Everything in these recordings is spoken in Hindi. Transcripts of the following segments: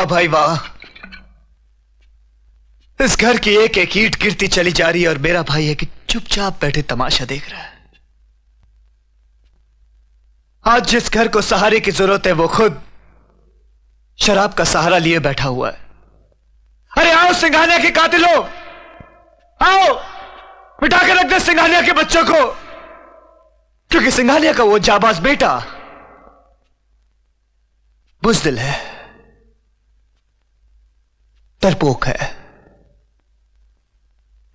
वाह भाई वाह, इस घर की एक एक ईंट गिरती चली जा रही है और मेरा भाई है कि चुपचाप बैठे तमाशा देख रहा है। आज जिस घर को सहारे की जरूरत है वो खुद शराब का सहारा लिए बैठा हुआ है। अरे आओ सिंघानिया के कातिलों, आओ मिटा के रख दे सिंघानिया के बच्चों को, क्योंकि सिंघानिया का वो जाबाज बेटा बुज़दिल है, डरपोक है,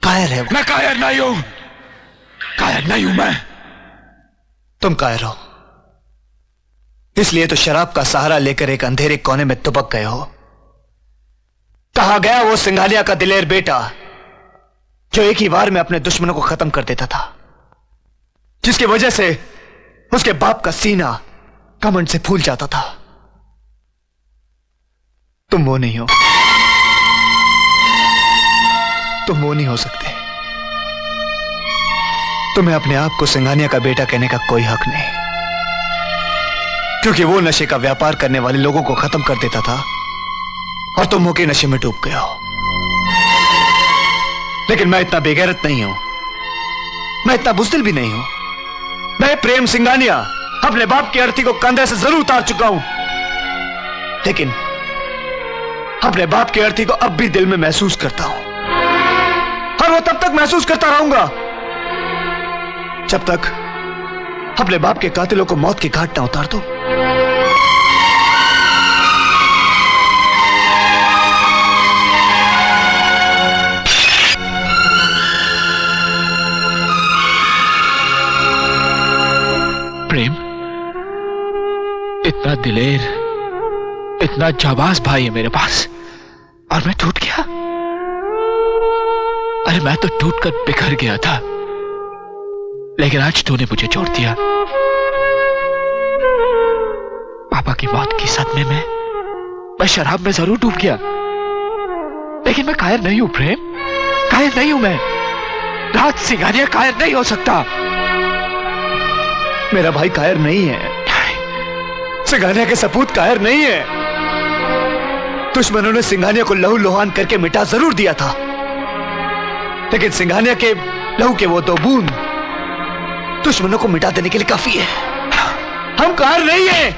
कायर है। मैं कायर नहीं हूं, कायर नहीं हूं मैं। तुम कायर हो, इसलिए तो शराब का सहारा लेकर एक अंधेरे कोने में दुबक गए हो। कहां गया वो सिंघानिया का दिलेर बेटा जो एक ही वार में अपने दुश्मनों को खत्म कर देता था, जिसकी वजह से उसके बाप का सीना घमंड से फूल जाता था? तुम वो नहीं हो, तुम वो नहीं हो सकते। तुम्हें अपने आप को सिंघानिया का बेटा कहने का कोई हक नहीं, क्योंकि वो नशे का व्यापार करने वाले लोगों को खत्म कर देता था और तुम होके नशे में डूब गए हो। लेकिन मैं इतना बेगैरत नहीं हूं, मैं इतना बुज़दिल भी नहीं हूं। मैं प्रेम सिंघानिया अपने बाप की अर्थी को कंधे से जरूर उतार चुका हूं, लेकिन अपने बाप की अर्थी को अब भी दिल में महसूस करता हूं, और वो तब तक महसूस करता रहूंगा जब तक अपने बाप के कातिलों को मौत की घाट ना उतार दो। प्रेम इतना दिलेर, इतना जाबाज भाई है मेरे पास, और मैं टूट गया। अरे मैं तो टूटकर बिखर गया था, लेकिन आज तूने मुझे छोड़ दिया। पापा की मौत की सदमे में मैं शराब में जरूर डूब गया, लेकिन मैं कायर नहीं हूं प्रेम, कायर नहीं हूं मैं। राज सिंघानिया कायर नहीं हो सकता। मेरा भाई कायर नहीं है, सिंघानिया के सपूत कायर नहीं है। दुश्मनों ने सिंघानिया को लहू लुहान करके मिटा जरूर दिया था, लेकिन सिंघानिया के लहू के वो 2 बूंद दुश्मनों को मिटा देने के लिए काफी है। हम कायर नहीं है।